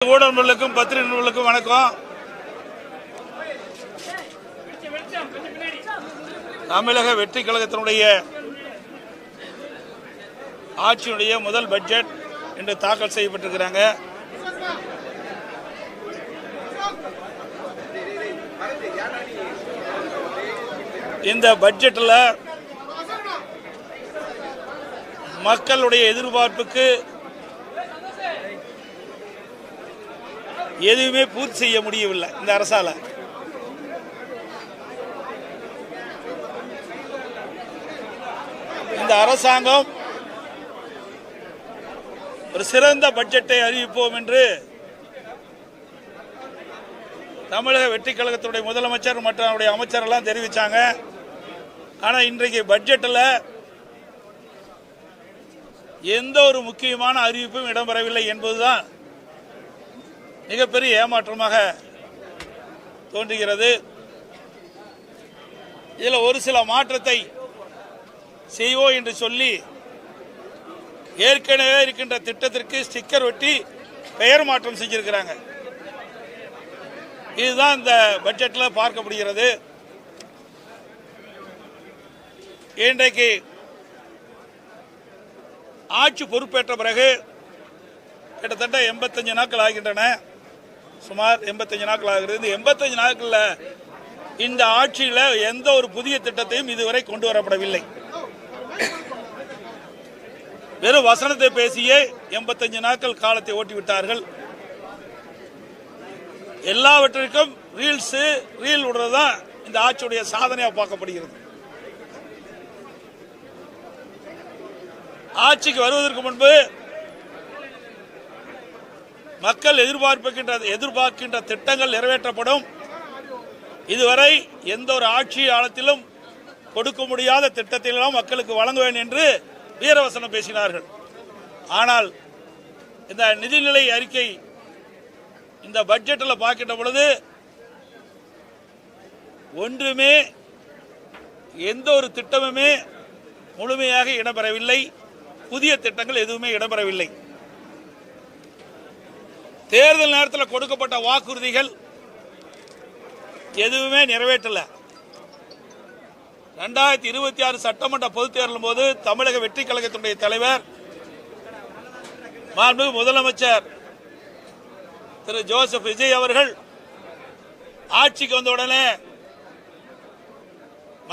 ஊடகங்களுக்கும் பத்திரிகைகளுக்கும் வணக்கம். தமிழக வெற்றி கழகத்தினுடைய ஆட்சியுடைய முதல் பட்ஜெட் இன்று தாக்கல் செய்யப்பட்டிருக்கிறாங்க. இந்த பட்ஜெட்டில் மக்களுடைய எதிர்பார்ப்புக்கு எதுவுமே பூர்த்தி செய்ய முடியவில்லை. இந்த அரசால இந்த அரசாங்கம் ஒரு சிறந்த பட்ஜெட்டை அறிவிப்போம் என்று தமிழக வெற்றி கழகத்துடைய முதலமைச்சர் மற்றும் அவருடைய அமைச்சரெல்லாம் தெரிவித்தாங்க. ஆனால் இன்றைக்கு பட்ஜெட்டில் எந்த ஒரு முக்கியமான அறிவிப்பும் இடம்பெறவில்லை என்பதுதான் மிகப்பெரிய ஏமாற்றமாக தோன்றுகிறது. இதில் ஒரு சில மாற்றத்தை செய்வோம் என்று சொல்லி ஏற்கனவே இருக்கின்ற திட்டத்திற்கு ஸ்டிக்கர் ஒட்டி பெயர் மாற்றம் செஞ்சிருக்கிறாங்க. இதுதான் இந்த பட்ஜெட்டில் பார்க்கப்படுகிறது. இன்றைக்கு ஆட்சி பொறுப்பேற்ற பிறகு கிட்டத்தட்ட 85 நாட்கள் ஆகின்றன. சுமார் 85 நாட்கள் ஆகிறது. இந்த 85 நாட்களில் இந்த ஆட்சியில் எந்த ஒரு புதிய திட்டத்தையும் இதுவரை கொண்டு வரப்படவில்லை. வெறும் வசனத்தை பேசியே 85 நாட்கள் காலத்தை ஓட்டிவிட்டார்கள். எல்லாவற்றிற்கும் ரீல் விடுறதுதான் இந்த ஆட்சியுடைய சாதனையாக பார்க்கப்படுகிறது. ஆட்சிக்கு வருவதற்கு முன்பு மக்கள் எதிர்பார்க்கின்ற திட்டங்கள் நிறைவேற்றப்படும். இதுவரை எந்த ஒரு ஆட்சி காலத்திலும் கொடுக்க முடியாத திட்டத்திலெல்லாம் மக்களுக்கு வழங்குவேன் என்று வீரவசனம் பேசினார்கள். ஆனால் இந்த நிதிநிலை அறிக்கை இந்த பட்ஜெட்டில் பார்க்கின்ற பொழுது ஒன்றுமே எந்த ஒரு திட்டமுமே முழுமையாக இடம்பெறவில்லை. புதிய திட்டங்கள் எதுவுமே இடம்பெறவில்லை. தேர்தல் நேரத்தில் கொடுக்கப்பட்ட வாக்குறுதிகள் எதுவுமே நிறைவேற்றல. 2026 சட்டமன்ற பொதுத் தேர்தலின் போது தமிழக வெற்றி கழகத்தினுடைய தலைவர் மாண்புமிகு முதலமைச்சர் திரு ஜோசப் விஜய் அவர்கள் ஆட்சிக்கு வந்தவுடனே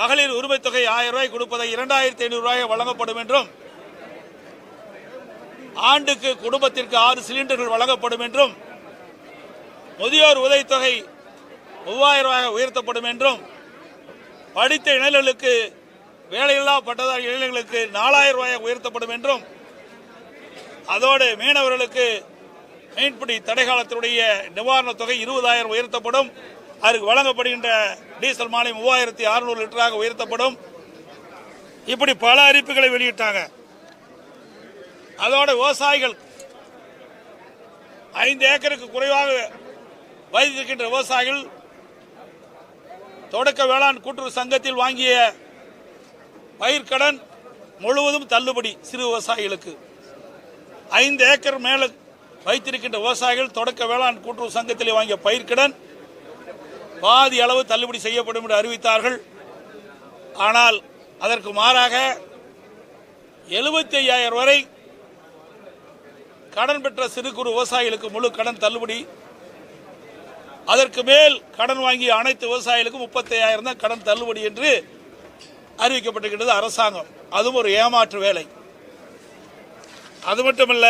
மகளிர் உரிமை தொகை 1000 ரூபாய் கொடுப்பதை 2500 ரூபாய் வழங்கப்படும் என்றும், ஆண்டுக்கு குடும்பத்திற்கு 6 சிலிண்டர்கள் வழங்கப்படும் என்றும், முதியோர் உதவித்தொகை 3000 ரூபாய் உயர்த்தப்படும் என்றும், படித்த இளைஞர்களுக்கு வேலையில்லா பட்டதாரி இளைஞர்களுக்கு 4000 ரூபாய் உயர்த்தப்படும் என்றும், அதோடு மீனவர்களுக்கு மீன்பிடி தடைக்காலத்தினுடைய நிவாரணத் தொகை 20,000 உயர்த்தப்படும். அதற்கு வழங்கப்படுகின்ற டீசல் மானியம் 3600 லிட்டராக உயர்த்தப்படும். இப்படி பல அறிவிப்புகளை வெளியிட்டாங்க. அதோட விவசாயிகள் 5 ஏக்கருக்கு குறைவாக வைத்திருக்கின்ற விவசாயிகள் தொடக்க வேளாண் கூட்டுறவு சங்கத்தில் வாங்கிய பயிர்க்கடன் முழுவதும் தள்ளுபடி. சிறு விவசாயிகளுக்கு 5 ஏக்கர் மேல வைத்திருக்கின்ற விவசாயிகள் தொடக்க வேளாண் கூட்டுறவு சங்கத்தில் வாங்கிய பயிர்க்கடன் பாதி அளவு தள்ளுபடி செய்யப்படும் என்று அறிவித்தார்கள். ஆனால் அதற்கு மாறாக 75,000 வரை கடன் பெற்ற சிறு குறு விவசாயிகளுக்கு முழு கடன் தள்ளுபடி. அதற்கு மேல் கடன் வாங்கிய அனைத்து விவசாயிகளுக்கும் 35,000 தான் கடன் தள்ளுபடி என்று அறிவிக்கப்பட்டிருக்கிறது அரசாங்கம். அதுவும் ஒரு ஏமாற்று வேலை. அது மட்டுமல்ல,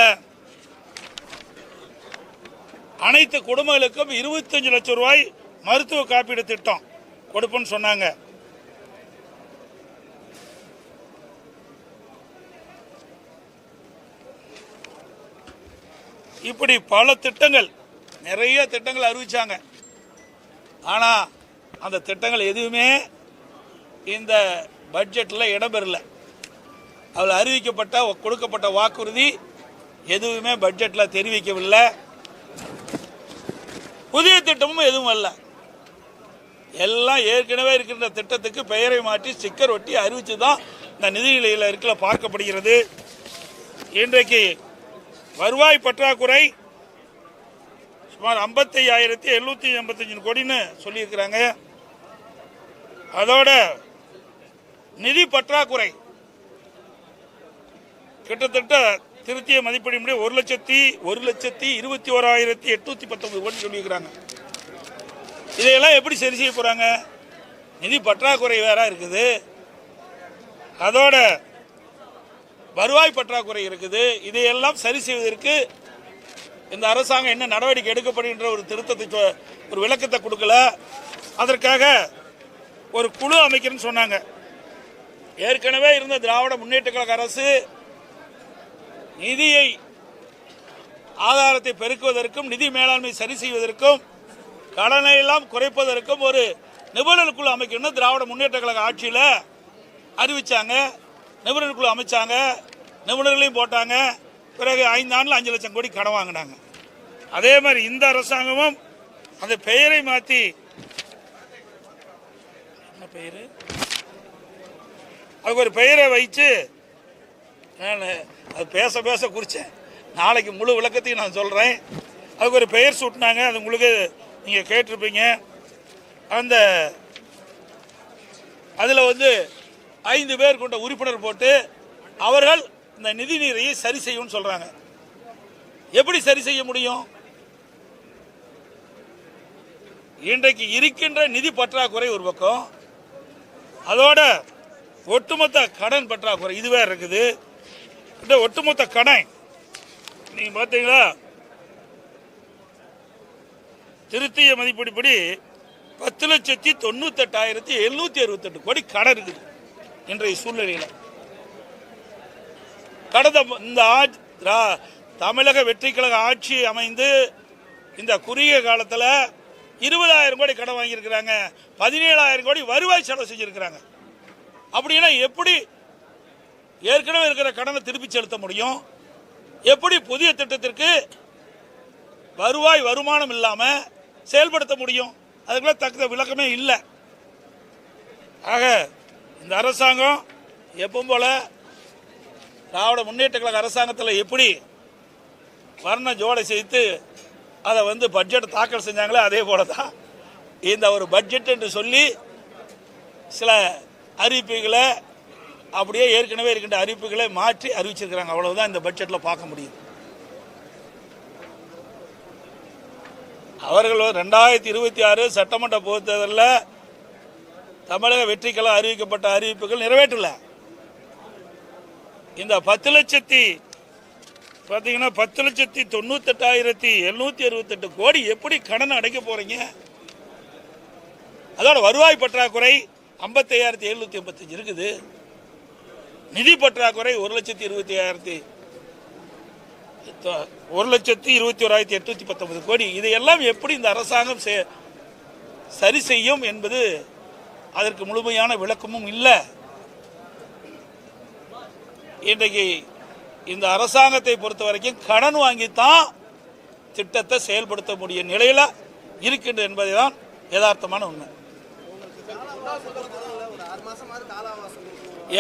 அனைத்து குடும்பங்களுக்கும் 25 லட்சம் ரூபாய் மருத்துவ காப்பீடு திட்டம் கொடுப்போம்னு சொன்னாங்க. இப்படி பல திட்டங்கள், நிறைய திட்டங்கள் அறிவிச்சாங்க. ஆனா அந்த திட்டங்கள் எதுவுமே இந்த பட்ஜெட்டில் இடம்பெறல. அதில் அறிவிக்கப்பட்ட கொடுக்கப்பட்ட வாக்குறுதி எதுவுமே பட்ஜெட்டில் தெரிவிக்கவில்லை. புதிய திட்டமும் எதுவும் அல்ல. எல்லாம் ஏற்கனவே இருக்கின்ற திட்டத்துக்கு பெயரை மாற்றி ஸ்டிக்கர் ஒட்டி அறிவிச்சுதான் இந்த நிதிநிலையில் இருக்கல பார்க்கப்படுகிறது. இன்றைக்கு வருவாய் பற்றாக்குறை சுமார் 55,785 கோடின்னு சொல்லியிருக்கிறாங்க. அதோட நிதி பற்றாக்குறை கிட்டத்தட்ட திருத்திய மதிப்பீடு 1,21,819 கோடி சொல்லியிருக்கிறாங்க. இதையெல்லாம் எப்படி சரி செய்ய போறாங்க? நிதி பற்றாக்குறை வேற இருக்குது, அதோட வருவாய் பற்றாக்குறை இருக்குது. இதையெல்லாம் சரி செய்வதற்கு இந்த அரசாங்கம் என்ன நடவடிக்கை எடுக்கப்படுகின்ற ஒரு திருத்தத்தை ஒரு விளக்கத்தை கொடுக்கல. அதற்காக ஒரு குழு அமைக்கிறேன்னு சொன்னாங்க. ஏற்கனவே இருந்த திராவிட முன்னேற்ற கழக அரசு நிதியை ஆதாரத்தை பெருக்குவதற்கும் நிதி மேலாண்மை சரி செய்வதற்கும் கடனை எல்லாம் குறைப்பதற்கும் ஒரு நிபுணர் குழு அமைக்கணும் திராவிட முன்னேற்ற கழக ஆட்சியில் அறிவிச்சாங்க. நிபுணர் குழு அமைச்சாங்க, நிபுணர்களையும் போட்டாங்க. பிறகு 5 ஆண்டுல 5 லட்சம் கோடி கடன் வாங்கினாங்க. அதே மாதிரி இந்த அரசாங்கமும் அந்த பெயரை மாற்றி என்ன பெயர், அதுக்கு ஒரு பெயரை வைத்து நான் அது பேச பேச குறித்தேன். நாளைக்கு முழு விளக்கத்தையும் நான் சொல்கிறேன். அதுக்கு ஒரு பெயர் சூட்டினாங்க, அது உங்களுக்கு நீங்கள் கேட்டிருப்பீங்க. அதில் 5 பேர் கொண்ட உறுப்பினர் போட்டு அவர்கள் இந்த நிதி நீரையை சரி செய்யும் சொல்றாங்க. எப்படி சரி செய்ய முடியும்? இன்றைக்கு இருக்கின்ற நிதி பற்றாக்குறை ஒரு பக்கம், அதோட ஒட்டுமொத்த கடன் பற்றாக்குறை இதுவே இருக்குது. இந்த ஒட்டுமொத்த கடன் நீங்க பார்த்தீங்களா, திருத்திய மதிப்பீடுபடி 10,98,768 கோடி கடன் இருக்குது இன்றைய சூழ்நிலையில். கடந்த இந்த தமிழக வெற்றி கழக ஆட்சி அமைந்து இந்த குறுகிய காலத்தில் 20,000 கோடி கடன் வாங்கியிருக்கிறாங்க, 17,000 கோடி வருவாய் செலவு செஞ்சிருக்கிறாங்க. அப்படின்னா எப்படி ஏற்கனவே இருக்கிற கடனை திருப்பி செலுத்த முடியும்? எப்படி புதிய திட்டத்திற்கு வருமானம் இல்லாம செயல்படுத்த முடியும்? அதுக்குள்ள தக்க விளக்கமே இல்லை. ஆக இந்த அரசாங்கம் எப்பவும் போல திராவிட முன்னேற்ற கழக அரசாங்கத்தில் எப்படி வர்ண ஜோடை செய்து அதை பட்ஜெட் தாக்கல் செஞ்சாங்களோ அதே போல தான் இந்த ஒரு பட்ஜெட் என்று சொல்லி சில அறிவிப்புகளை அப்படியே ஏற்கனவே இருக்கின்ற அறிவிப்புகளை மாற்றி அறிவிச்சிருக்கிறாங்க. அவ்வளவுதான் இந்த பட்ஜெட்ல பார்க்க முடியும். அவர்கள் 2026 சட்டமன்ற பொதுத் தேர்தலில் தமிழக வெற்றி கழகம் அறிவிக்கப்பட்ட அறிவிப்புகள் நிறைவேற்றல. இந்த 10,98,768 கோடி எப்படி கடன் அடைக்க போறீங்க? அதோட வருவாய் பற்றாக்குறை 55,785 இருக்குது. நிதி பற்றாக்குறை 1,21,819 கோடி. இதையெல்லாம் எப்படி இந்த அரசாங்கம் சரி செய்யும் என்பது அதற்கு முழுமையான விளக்கமும் இல்லை. இன்றைக்கு இந்த அரசாங்கத்தை பொறுத்த வரைக்கும் கடன் வாங்கித்தான் திட்டத்தை செயல்படுத்த முடிய நிலையில இருக்கின்றது என்பதுதான் யதார்த்தமான உண்மை.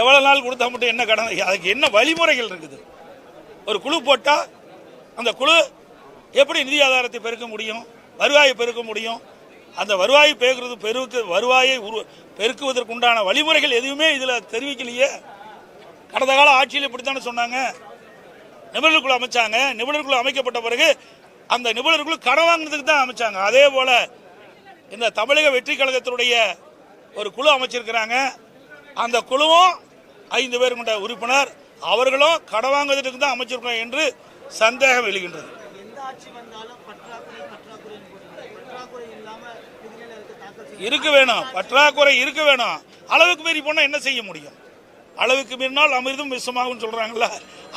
எவ்வளவு நாள் கொடுத்தா மட்டும் என்ன கடன்? அதுக்கு என்ன வழிமுறைகள் இருக்குது? ஒரு குழு போட்டா அந்த குழு எப்படி நிதி ஆதாரத்தை பெருக்க முடியும், வருவாயை பெருக்க முடியும்? அந்த வருவாயை வருவாயை பெருக்குவதற்குண்டான வழிமுறைகள் எதுவுமே இதுல தெரிவிக்கலையே. கடந்த கால ஆட்சியில் இப்படித்தானே சொன்னாங்க. நிபுணர் குழு அமைச்சாங்க. நிபுணர் குழு அமைக்கப்பட்ட பிறகு அந்த நிபுணர் குழு கடன் வாங்கினதுக்கு தான் அமைச்சாங்க. அதே போல இந்த தமிழக வெற்றி கழகத்தினுடைய ஒரு குழு அமைச்சிருக்கிறாங்க. அந்த குழுவும் 5 பேர் கொண்ட உறுப்பினர், அவர்களும் கடன் வாங்குவதற்கு தான் அமைச்சிருக்கிறாங்க என்று சந்தேகம் எழுகின்றது. இருக்க வேணும், பற்றாக்குறை இருக்க வேணும். அளவுக்கு மீறி போனா என்ன செய்ய முடியும்? அளவுக்கு மீறினால் அமிர்தம் விஷமாகும் சொல்றாங்கல்ல,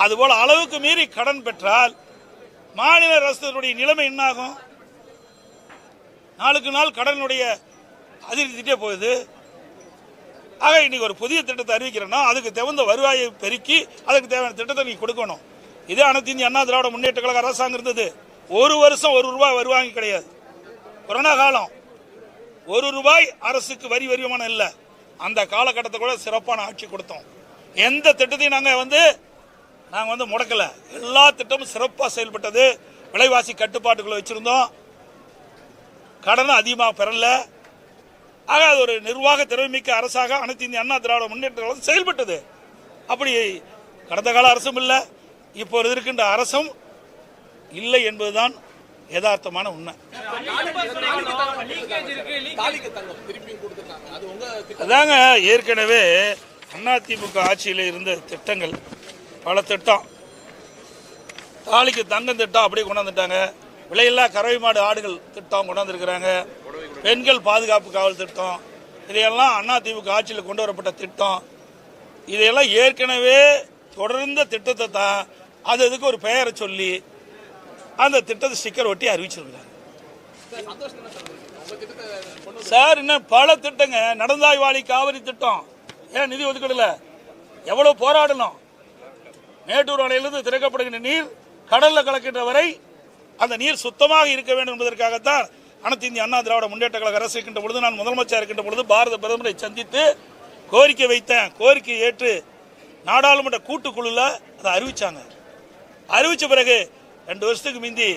அதுபோல அளவுக்கு மீறி கடன் பெற்றால் மாநில அரசுடைய நிலைமை என்ன ஆகும்? நாளுக்கு நாள் கடனுடைய அதிகரித்துட்டே போகுது. ஆக இன்னைக்கு ஒரு புதிய திட்டத்தை அறிவிக்கிறேன்னா அதுக்கு தகுந்த வருவாயை பெருக்கி அதுக்கு தேவையான திட்டத்தை நீங்க கொடுக்கணும். இதே அனைத்து இந்திய அண்ணா திராவிட முன்னேற்ற கழக அரசாங்கம் இருந்தது. ஒரு வருஷம் 1 ரூபாய் வருவாங்க கிடையாது. கொரோனா காலம் 1 ரூபாய் அரசுக்கு வரி வருமானம் இல்லை. அந்த காலகட்டத்தை கூட சிறப்பான ஆட்சி கொடுத்தோம். எந்த திட்டத்தையும் நாங்க முடக்கல. எல்லா திட்டமும் சிறப்பாக செயல்பட்டது. விலைவாசி கட்டுப்பாட்டுக்குள்ள வச்சிருந்தோம். கடனை அதிகமாக பெறல. ஆக அது ஒரு நிர்வாக திறமைமிக்க அரசாக அனைத்து இந்திய அண்ணா திராவிட முன்னேற்ற கழகம் செயல்பட்டது. அப்படி கடந்த கால அரசும் இல்லை, இப்போ இருக்கின்ற அரசும் இல்லை என்பதுதான் யதார்த்தமான உண்மை. அதாங்க ஏற்கனவே அதிமுக ஆட்சியில் இருந்த திட்டங்கள் பல திட்டம், தாலிக்கு தங்கம் திட்டம் அப்படியே கொண்டாந்துட்டாங்க. விலையில்லா கறவை மாடு ஆடுகள் திட்டம் கொண்டாந்துருக்கிறாங்க. பெண்கள் பாதுகாப்பு காவல் திட்டம், இதையெல்லாம் அதிமுக ஆட்சியில் கொண்டு வரப்பட்ட திட்டம். இதையெல்லாம் ஏற்கனவே தொடர்ந்த திட்டத்தை தான் அதுக்கு ஒரு பெயரை சொல்லி அந்த திட்டத்தை ஸ்டிக்கர் ஒட்டி அறிவிச்சிருக்கிறாங்க. சார் இன்னும் பல திட்டங்க, நடந்தாய்வாளி காவிரி திட்டம் ஏன் நிதி ஒதுக்கீடுல எவ்வளவு போராடணும். மேட்டூர் அணையிலிருந்து திறக்கப்படுகின்ற நீர் கடல்ல கலக்கின்ற வரை அந்த நீர் சுத்தமாக இருக்க வேண்டும் என்பதற்காகத்தான் அனைத்து இந்திய அண்ணா திராவிட முன்னேற்ற கழக அரசு இருக்கின்ற பொழுது, நான் முதலமைச்சர் இருக்கின்ற பொழுது பாரத பிரதமரை சந்தித்து கோரிக்கை வைத்தேன். கோரிக்கை ஏற்று நாடாளுமன்ற கூட்டுக்குழுல அதை அறிவிச்சாங்க. அறிவிச்ச பிறகு 2 வருஷத்துக்கு முந்தி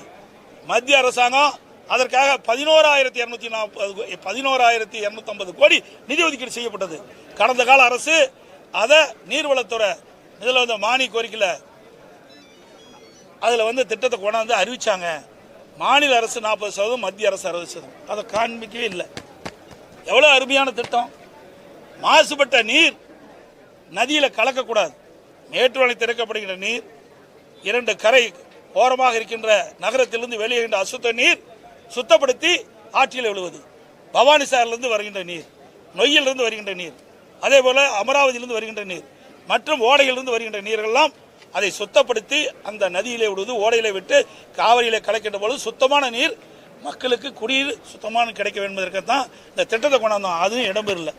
மத்திய அரசாங்கம் அதற்காக 11,250 கோடி நிதி ஒதுக்கீடு செய்யப்பட்டது. கடந்த கால அரசு அதை நீர்வளத்துறை இதில் வந்து மானிய கோரிக்கையில் அதில் திட்டத்தை கொண்டாந்து அறிவிச்சாங்க. மாநில அரசு 40%, மத்திய அரசு 60%. அதை காண்பிக்கவே இல்லை. எவ்வளோ அருமையான திட்டம். மாசுபட்ட நீர் நதியில் கலக்கக்கூடாது. மேட்டூர் அணை திறக்கப்படுகின்ற நீர் 2 கரை ஓரமாக இருக்கின்ற நகரத்திலிருந்து வெளியேறுகின்ற அசுத்த நீர் சுத்தப்படுத்தி ஆற்றில் விழுவது. பவானி சாரிலிருந்து வருகின்ற நீர், நொய்யிலிருந்து வருகின்ற நீர், அதே போல அமராவதியிலிருந்து வருகின்ற நீர் மற்றும் ஓடையிலிருந்து வருகின்ற நீரெல்லாம் அதை சுத்தப்படுத்தி அந்த நதியிலே விடுவது. ஓடையிலே விட்டு காவிரியிலே கலக்கின்ற பொழுது சுத்தமான நீர் மக்களுக்கு குடிநீர் சுத்தமான கிடைக்க வேண்டும் என்பதற்காகத்தான் இந்த திட்டத்தை கொண்டாந்தோம். அதுவும் இடம்பெறல.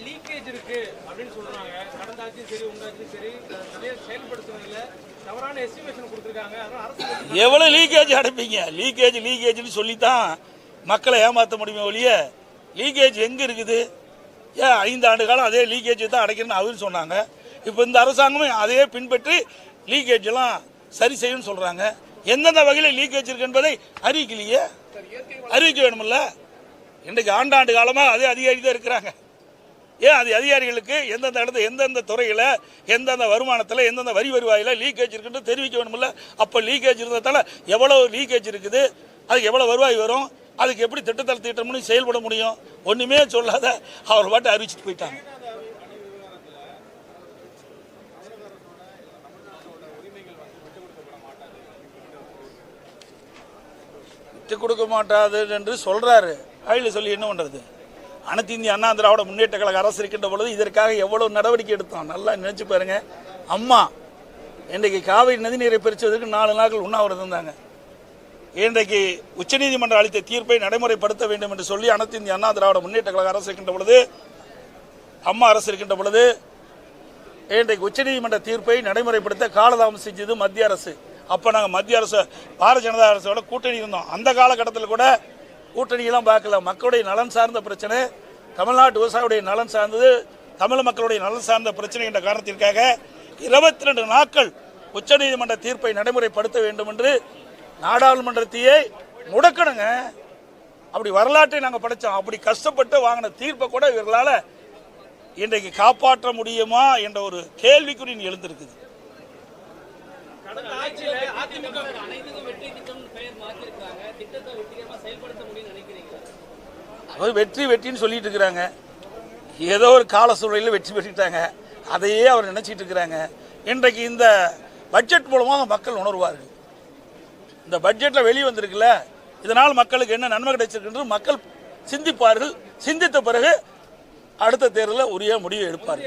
லீக்கேஜ் இருக்கு அப்படின்னு சொல்றாங்க. கடந்த ஆட்சியும் சரி உங்க ஆட்சியும் சரி நிறைய செயல்படுத்துவதில்ல தவறான எஸ்டிமேஷன் கொடுத்துருக்காங்க. எவ்வளவு லீக்கேஜ் அடைப்பீங்க? லீக்கேஜ்னு சொல்லித்தான் மக்களை ஏமாற்ற முடியுமே ஒழிய லீக்கேஜ் எங்க இருக்குது? ஏன் 5 ஆண்டு காலம் அதே லீக்கேஜ் தான் அடைக்கணும்னு அவர் சொன்னாங்க. இப்போ இந்த அரசாங்கமும் அதையே பின்பற்றி லீக்கேஜ் எல்லாம் சரி செய்யணும்னு சொல்றாங்க. எந்தெந்த வகையில் லீக்கேஜ் இருக்கு என்பதை அறிவிக்கலையே, அறிவிக்க வேணும்ல. இன்றைக்கு ஆண்டாண்டு காலமாக அதே அதிகாரி தான் இருக்கிறாங்க. ஏன் அது அதிகாரிகளுக்கு எந்தெந்த இடத்துல எந்தெந்த துறையில் எந்தெந்த வருமானத்தில் எந்தெந்த வரி வருவாயில் லீக்கேஜ் இருக்குன்னு தெரிவிக்க வேணும்ல. அப்போ லீக்கேஜ் இருந்ததால எவ்வளவு லீக்கேஜ் இருக்குது, அதுக்கு எவ்வளோ வருவாய் வரும், அதுக்கு எப்படி திட்டத்தில் திட்டமும் செயல்பட முடியும்? ஒன்றுமே சொல்லாத அவர் பாட்டு அறிவிச்சுட்டு போயிட்டாங்க. விட்டு கொடுக்க மாட்டாது என்று சொல்றாரு. கையில் சொல்லி என்ன பண்றது? அனைத்து இந்திய அண்ணா திராவிட முன்னேற்ற கழக அரசு இருக்கின்ற பொழுது இதற்காக எவ்வளவு நடவடிக்கை எடுத்தோம் நல்லா நினைச்சு பாருங்க. அம்மா இன்றைக்கு காவிரி நதிநீரை பிரிச்சதற்கு 4 நாட்கள் உண்ணாவிரதம் இருந்தாங்க. இன்றைக்கு உச்சநீதிமன்றம் அளித்த தீர்ப்பை நடைமுறைப்படுத்த வேண்டும் என்று சொல்லி அனைத்து இந்திய அண்ணா திராவிட முன்னேற்ற கழக அரசு இருக்கின்ற பொழுது, அம்மா அரசு இருக்கின்ற பொழுது இன்றைக்கு உச்சநீதிமன்ற தீர்ப்பை நடைமுறைப்படுத்த காலதாமம் செஞ்சது மத்திய அரசு. அப்போ நாங்கள் மத்திய அரசு பாரதிய ஜனதா அரசோட கூட்டணி இருந்தோம். அந்த காலகட்டத்தில் கூட கூட்டணியெல்லாம் பார்க்கல. மக்களுடைய நலன் சார்ந்த பிரச்சனை, தமிழ்நாட்டு விவசாயியுடைய நலன் சார்ந்தது, தமிழ் மக்களுடைய நலன் சார்ந்த பிரச்சனை என்ற காரணத்திற்காக 22 நாட்கள் உச்சநீதிமன்ற தீர்ப்பை நடைமுறைப்படுத்த வேண்டும் என்று நாடாளுமன்றத்தையே முடக்கணுங்க. அப்படி வரலாற்றை நாங்கள் படித்தோம். அப்படி கஷ்டப்பட்டு வாங்கின தீர்ப்பை கூட இவர்களால் இன்றைக்கு காப்பாற்ற முடியுமா என்ற ஒரு கேள்விக்குறி எழுந்திருக்குது. வெற்றி வெற்றின்னு சொல்லிட்டு இருக்கிறாங்க. ஏதோ ஒரு கால சூழலில் வெற்றி பெற்றுட்டாங்க, அதையே அவர் நினைச்சிட்டு இருக்கிறாங்க. இன்றைக்கு இந்த பட்ஜெட் மூலமாக மக்கள் உணர்வார்கள். இந்த பட்ஜெட்ல வெளியே வந்திருக்குல்ல, இதனால் மக்களுக்கு என்ன நன்மை கிடைச்சிருக்கு மக்கள் சிந்திப்பார்கள். சிந்தித்த பிறகு அடுத்த தேர்தலில் உரிய முடிவு எடுப்பார்கள்.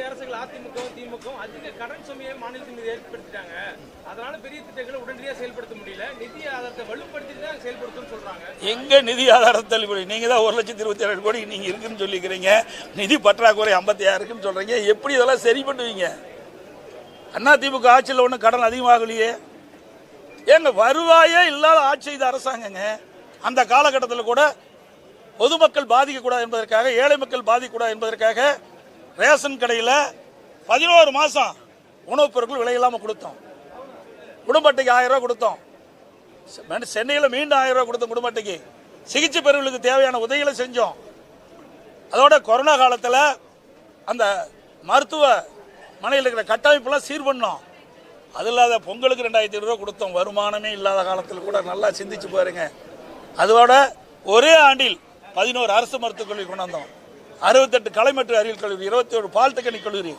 எங்க நிதி ஆதாரத்தை நீங்க தான் 1,27,000 கோடி நீங்க இருக்குன்னு சொல்லிக்கிறீங்க. நிதி பற்றாக்குறை 56 இருக்குன்னு சொல்றீங்க. எப்படி இதெல்லாம் சரி பண்ணுவீங்க? அதிமுக ஆட்சியில் ஒன்றும் கடன் அதிகமாகலையே. ஏங்க வருவாயே இல்லாத ஆட்சி இது அரசாங்கங்க. அந்த காலகட்டத்தில் கூட பொதுமக்கள் பாதிக்கக்கூடாது என்பதற்காக, ஏழை மக்கள் பாதிக்கக்கூடாது என்பதற்காக ரேஷன் கடையில் 11 மாதம் உணவுப் பொருட்கள் விலை இல்லாமல் கொடுத்தோம். குடும்ப அட்டைக்கு 1000 ரூபாய் கொடுத்தோம். சென்னையில் மீண்டும் 1000 ரூபாய் கொடுத்த குடும்பத்துக்கு சிகிச்சை பெறுவர்களுக்கு தேவையான உதவிகளை செஞ்சோம். அதோட கொரோனா காலத்தில் அந்த மருத்துவ மனையில் இருக்கிற கட்டமைப்பெல்லாம் சீர் பண்ணோம். அது இல்லாத பொங்கலுக்கு 2500 ரூபா கொடுத்தோம். வருமானமே இல்லாத காலத்தில் கூட நல்லா சிந்திச்சு பாருங்க. அதோட ஒரே ஆண்டில் 11 அரசு மருத்துவக் கல்லூரி கொண்டு வந்தோம். 68 கலை மற்றும் அறிவியல் கல்லூரி, 21 பாலிடெக்னிக் கல்லூரி,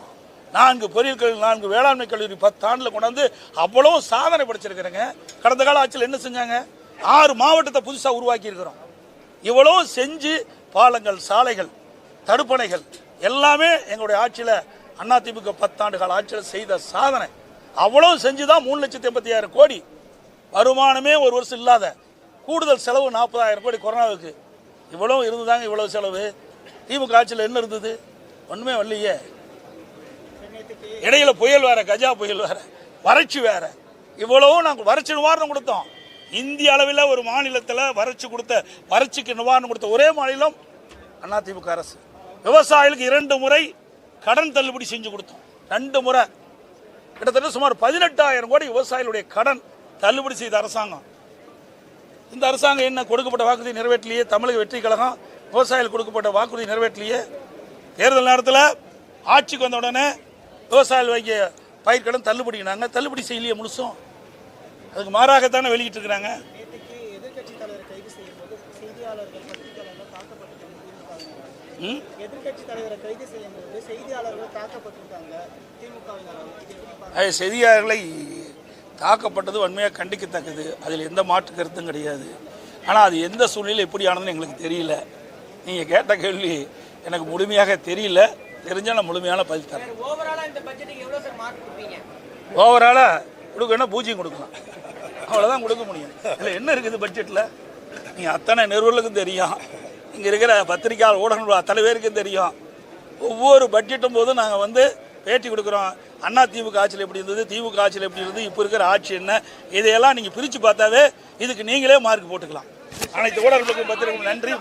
4 பொறியியல் கல்லூரி, 4 வேளாண்மை கல்லூரி 10 ஆண்டில் கொண்டு வந்து அவ்வளவு சாதனை படிச்சிருக்கிறேங்க. கடந்த கால ஆட்சியில் என்ன செஞ்சாங்க? 6 மாவட்டத்தை புதுசாக உருவாக்கி இருக்கிறோம். இவ்வளவு செஞ்சு பாலங்கள், சாலைகள், தடுப்பணைகள் எல்லாமே எங்களுடைய ஆட்சியில் அதிமுக 10 ஆண்டு கால ஆட்சியில் செய்த சாதனை. அவ்வளவு செஞ்சுதான் 3,85,000 கோடி வருமானமே ஒரு வருஷம் இல்லாத கூடுதல் செலவு 40,000 கோடி கொரோனாவுக்கு. இவ்வளவு இருந்துதாங்க. இவ்வளவு செலவு திமுக ஆட்சியில் என்ன இருந்தது? ஒண்ணுமே வரலையே. இடையில புயல் வேற, கஜா புயல் வேற, வறட்சி வேற. இவ்வளவு நாங்கள் வறட்சி நிவாரணம் கொடுத்தோம். இந்திய அளவில் ஒரு மாநிலத்தில் வறட்சிக்கு நிவாரணம் கொடுத்த ஒரே மாநிலம் அதிமுக அரசு. விவசாயிகளுக்கு 2 முறை கடன் தள்ளுபடி செஞ்சு கொடுத்தோம். 2 முறை கிட்டத்தட்ட சுமார் 18,000 கோடி விவசாயிகளுடைய கடன் தள்ளுபடி செய்த அரசாங்கம். இந்த அரசாங்கம் என்ன கொடுக்கப்பட்ட வாக்குறுதி நிறைவேற்றலையே. தமிழக வெற்றி கழகம் விவசாயிகளுக்கு கொடுக்கப்பட்ட வாக்குறுதி நிறைவேற்றலையே. தேர்தல் நேரத்தில் ஆட்சிக்கு வந்த உடனே விவசாயிகள் வைக்க பயிர்க்கடன் தள்ளுபடினாங்க. தள்ளுபடி செய்யலையே முழுசும். அதுக்கு மாறாகத்தானே வெளியிட்டு இருக்கிறாங்க. செய்தியாளர்களை தாக்கப்பட்டது வன்மையாக கண்டிக்கத்தக்கது. அதில் எந்த மாற்று கருத்தும் கிடையாது. ஆனால் அது எந்த சூழ்நிலையில் எப்படி ஆனதுன்னு எங்களுக்கு தெரியல. நீங்கள் கேட்ட கேள்வி எனக்கு முழுமையாக தெரியல. தெரிஞ்சால் நான் முழுமையான பதில் தரேன். ஓவராலாக கொடுக்கணும், பூஜ்ஜியம் கொடுக்கலாம். அவ்வளோதான் கொடுக்க முடியும். இதில் என்ன இருக்குது பட்ஜெட்டில்? நீங்கள் அத்தனை நிறுவனங்களுக்கும் தெரியும். இங்கே இருக்கிற பத்திரிகையாளர் ஊடகங்கள் அத்தனை பேருக்கும் தெரியும். ஒவ்வொரு பட்ஜெட்டும் போதும் நாங்கள் பேட்டி கொடுக்குறோம். அதிமுக ஆட்சியில் எப்படி இருந்தது, திமுக ஆட்சியில் எப்படி இருந்தது, இப்போ இருக்கிற ஆட்சி என்ன, இதையெல்லாம் நீங்கள் பிரித்து பார்த்தாவே இதுக்கு நீங்களே மார்க் போட்டுக்கலாம். அனைத்து ஊடகங்களுக்கும் பத்திரிகைகளுக்கும் நன்றி.